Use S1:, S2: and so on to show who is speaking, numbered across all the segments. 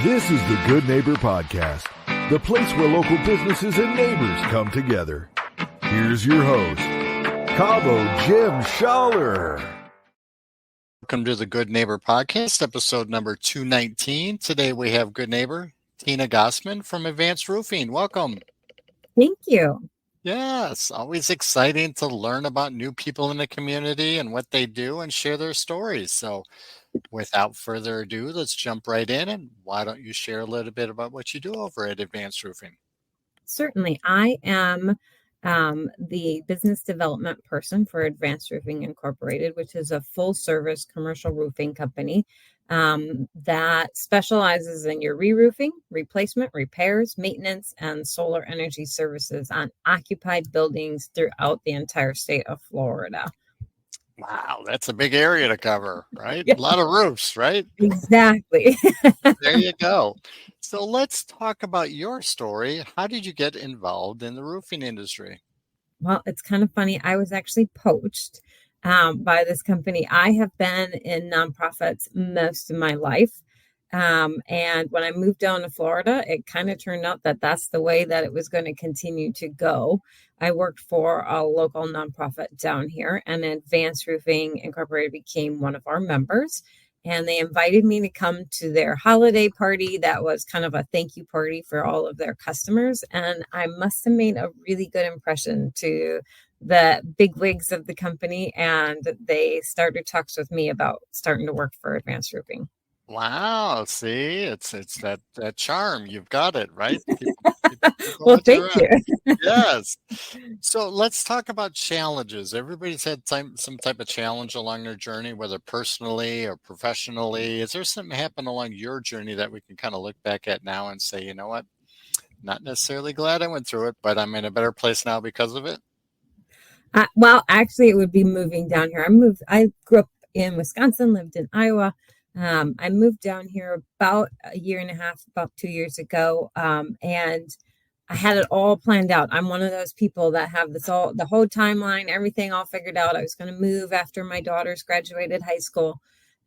S1: This is the Good Neighbor Podcast, the place where local businesses and neighbors come together. Here's your host, Cabo Jim Schaller.
S2: Welcome to the Good Neighbor Podcast, episode number 219. Today we have good neighbor Tina Gossman from Advanced Roofing. Welcome.
S3: Thank you.
S2: Yes, always exciting to learn about new people in the community and what they do and share their stories. So without further ado, let's jump right in. And why don't you share a little bit about what you do over at Advanced Roofing?
S3: Certainly. I am the business development person for Advanced Roofing Incorporated, which is a full-service commercial roofing company that specializes in your re-roofing, replacement, repairs, maintenance, and solar energy services on occupied buildings throughout the entire state of Florida.
S2: Wow, that's a big area to cover, right?
S3: Yeah.
S2: A lot of roofs, right?
S3: Exactly.
S2: There you go. So let's talk about your story. How did you get involved in the roofing industry?
S3: Well, it's kind of funny. I was actually poached by this company. I have been in nonprofits most of my life. And when I moved down to Florida, it kind of turned out that that's the way that it was going to continue to go. I worked for a local nonprofit down here, and Advanced Roofing Incorporated became one of our members. And they invited me to come to their holiday party. That was kind of a thank you party for all of their customers. And I must have made a really good impression to the bigwigs of the company. And they started talks with me about starting to work for Advanced Roofing.
S2: Wow, see, it's that charm. You've got it, right?
S3: Well, thank you.
S2: Yes. So let's talk about challenges. Everybody's had some type of challenge along their journey, whether personally or professionally. Is there something happened along your journey that we can kind of look back at now and say, you know what? Not necessarily glad I went through it, but I'm in a better place now because of it?
S3: Well, actually, it would be moving down here. I grew up in Wisconsin, lived in Iowa. I moved down here about a year and a half, about 2 years ago, and I had it all planned out. I'm one of those people that have the whole timeline, everything all figured out. I was going to move after my daughters graduated high school.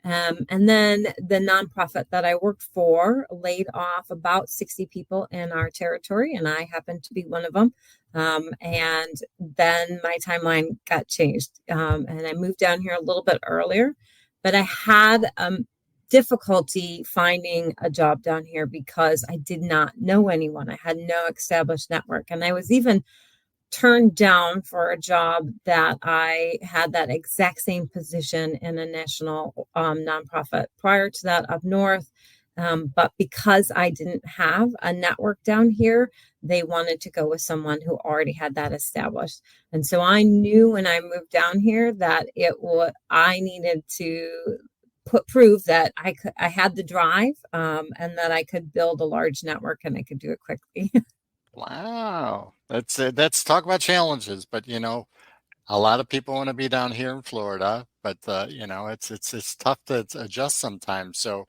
S3: And then the nonprofit that I worked for laid off about 60 people in our territory, and I happened to be one of them. And then my timeline got changed, and I moved down here a little bit earlier. But I had difficulty finding a job down here because I did not know anyone. I had no established network. And I was even turned down for a job that I had that exact same position in a national nonprofit prior to that up north. But because I didn't have a network down here, they wanted to go with someone who already had that established. And so I knew when I moved down here that I needed to prove that I had the drive and that I could build a large network and I could do it quickly.
S2: Wow. That's talk about challenges, but a lot of people want to be down here in Florida, but it's tough to adjust sometimes. So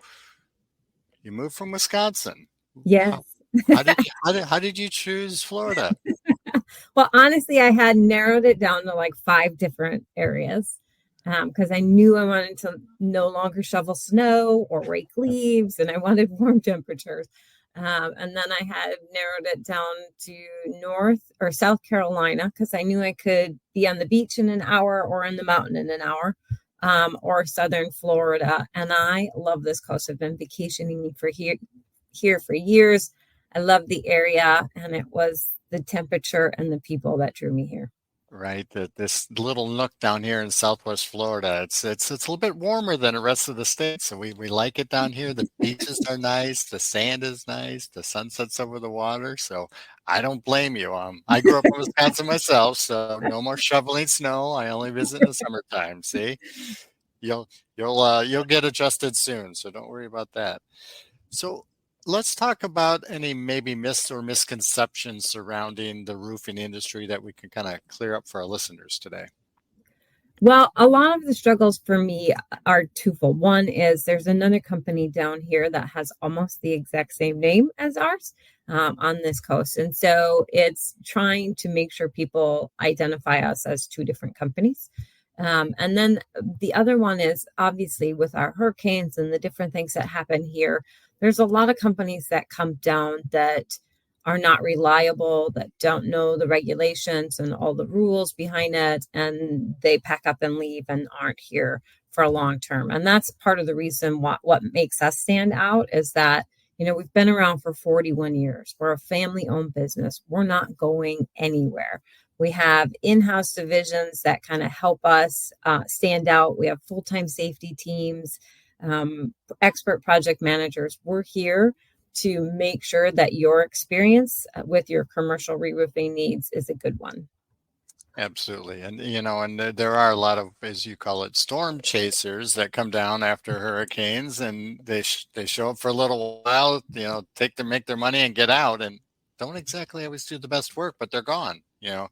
S2: you moved from Wisconsin.
S3: Yes.
S2: How did you choose Florida?
S3: Well, honestly, I had narrowed it down to like 5 different areas because I knew I wanted to no longer shovel snow or rake leaves, and I wanted warm temperatures. And then I had narrowed it down to North or South Carolina because I knew I could be on the beach in an hour or in the mountain in an hour, or Southern Florida. And I love this coast. I've been vacationing here for years. I love the area, and it was the temperature and the people that drew me here.
S2: Right, this little nook down here in Southwest Florida, it's a little bit warmer than the rest of the state, so we like it down here. The beaches are nice, the sand is nice, the sun sets over the water, so I don't blame you. I grew up in Wisconsin myself, so no more shoveling snow. I only visit in the summertime. See, you'll get adjusted soon, so don't worry about that. So let's talk about any maybe myths or misconceptions surrounding the roofing industry that we can kind of clear up for our listeners today.
S3: Well, a lot of the struggles for me are twofold. One is there's another company down here that has almost the exact same name as ours on this coast. And so it's trying to make sure people identify us as 2 different companies. And then the other one is obviously with our hurricanes and the different things that happen here, there's a lot of companies that come down that are not reliable, that don't know the regulations and all the rules behind it, and they pack up and leave and aren't here for a long term. And that's part of the reason what makes us stand out is that, we've been around for 41 years. We're a family-owned business. We're not going anywhere. We have in-house divisions that kind of help us stand out. We have full-time safety teams, expert project managers. We're here to make sure that your experience with your commercial re-roofing needs is a good one.
S2: Absolutely. And, and there are a lot of, as you call it, storm chasers that come down after hurricanes, and they show up for a little while, make their money and get out, and don't exactly always do the best work, but they're gone.
S3: Yep.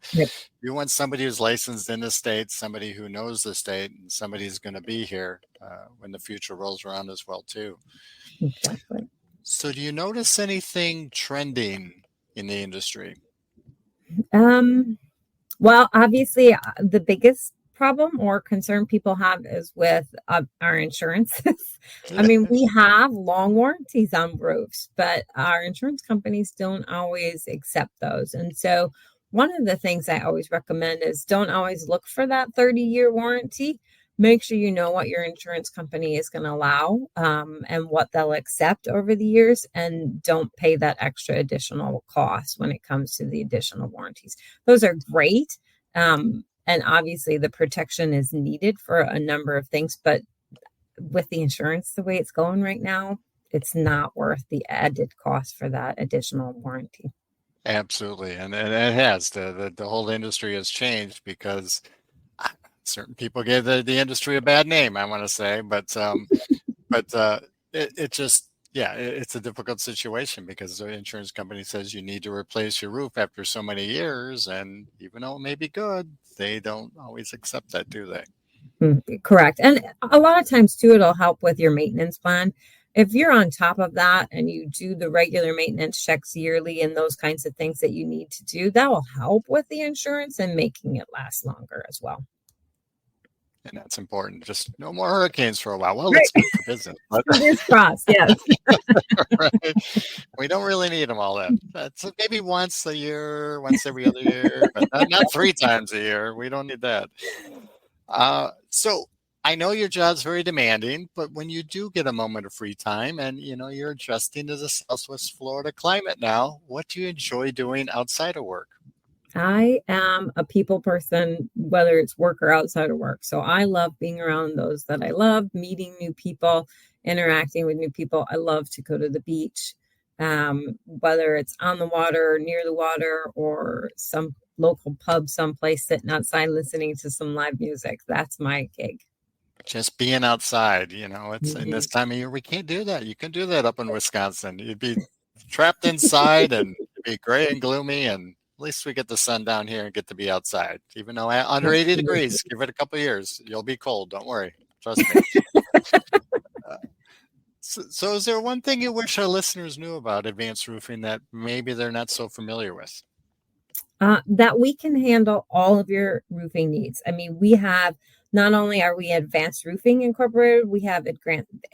S2: You want somebody who's licensed in the state, somebody who knows the state, and somebody who's going to be here when the future rolls around as well, too.
S3: Exactly.
S2: So do you notice anything trending in the industry?
S3: Well, obviously, the biggest problem or concern people have is with our insurances. I mean, we have long warranties on roofs, but our insurance companies don't always accept those. And so one of the things I always recommend is don't always look for that 30-year warranty. Make sure you know what your insurance company is going to allow and what they'll accept over the years, and don't pay that extra additional cost when it comes to the additional warranties. Those are great. And obviously the protection is needed for a number of things, but with the insurance the way it's going right now, it's not worth the added cost for that additional warranty.
S2: Absolutely. And it has. The whole industry has changed because certain people gave the industry a bad name, I want to say, but it just, it's a difficult situation because the insurance company says you need to replace your roof after so many years, and even though it may be good, they don't always accept that, do they?
S3: Correct. And a lot of times too, it'll help with your maintenance plan. If you're on top of that and you do the regular maintenance checks yearly and those kinds of things that you need to do, that will help with the insurance and making it last longer as well.
S2: And that's important. Just no more hurricanes for a while. Well, it's good for business.
S3: Fingers crossed, yes.
S2: Right. We don't really need them all that. That's maybe once a year, once every other year, but not 3 times a year. We don't need that. So I know your job's very demanding, but when you do get a moment of free time and, you're adjusting to the Southwest Florida climate now, what do you enjoy doing outside of work?
S3: I am a people person, whether it's work or outside of work. So I love being around those that I love, meeting new people, interacting with new people. I love to go to the beach, whether it's on the water, near the water, or some local pub someplace sitting outside listening to some live music. That's my gig.
S2: Just being outside, it's in this time of year, we can't do that. You can do that up in Wisconsin. You'd be trapped inside and it'd be gray and gloomy, and at least we get the sun down here and get to be outside. Even though under 80 degrees, give it a couple of years, you'll be cold. Don't worry. Trust me. So is there one thing you wish our listeners knew about advanced roofing that maybe they're not so familiar with?
S3: That we can handle all of your roofing needs. I mean, we have, not only are we Advanced Roofing Incorporated, we have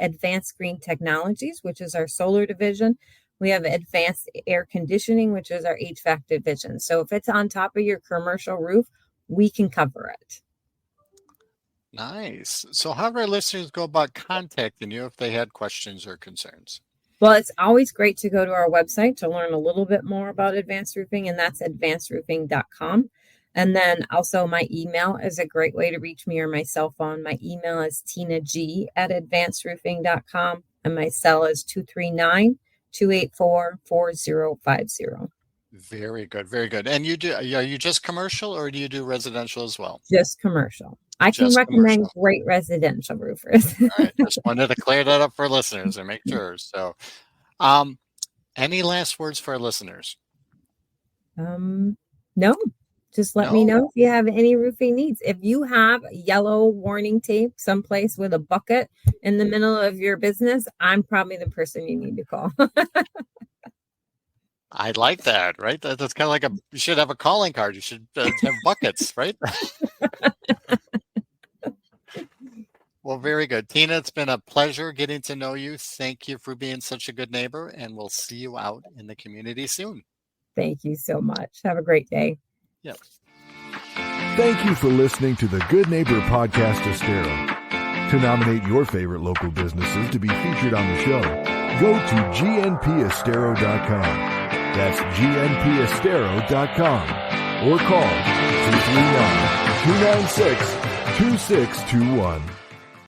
S3: Advanced Green Technologies, which is our solar division. We have Advanced Air Conditioning, which is our HVAC division. So if it's on top of your commercial roof, we can cover it.
S2: Nice. So how do our listeners go about contacting you if they had questions or concerns?
S3: Well, it's always great to go to our website to learn a little bit more about advanced roofing, and that's advancedroofing.com. And then also my email is a great way to reach me, or my cell phone. My email is tinag@advancedroofing.com, and my cell is 239-284-4050.
S2: Very good. Very good. And are you just commercial, or do you do residential as well?
S3: Just commercial. I can recommend great residential roofers.
S2: All right. Just wanted to clear that up for listeners and make sure. So, any last words for our listeners?
S3: No. Just let me know if you have any roofing needs. If you have yellow warning tape someplace with a bucket in the middle of your business, I'm probably the person you need to call.
S2: I like that, right? That's kind of like you should have a calling card. You should have buckets, right? Well, very good. Tina, it's been a pleasure getting to know you. Thank you for being such a good neighbor, and we'll see you out in the community soon.
S3: Thank you so much. Have a great day.
S2: Yep.
S1: Thank you for listening to the Good Neighbor Podcast Estero. To nominate your favorite local businesses to be featured on the show, go to gnpestero.com. That's gnpestero.com. Or call 239-296-2621.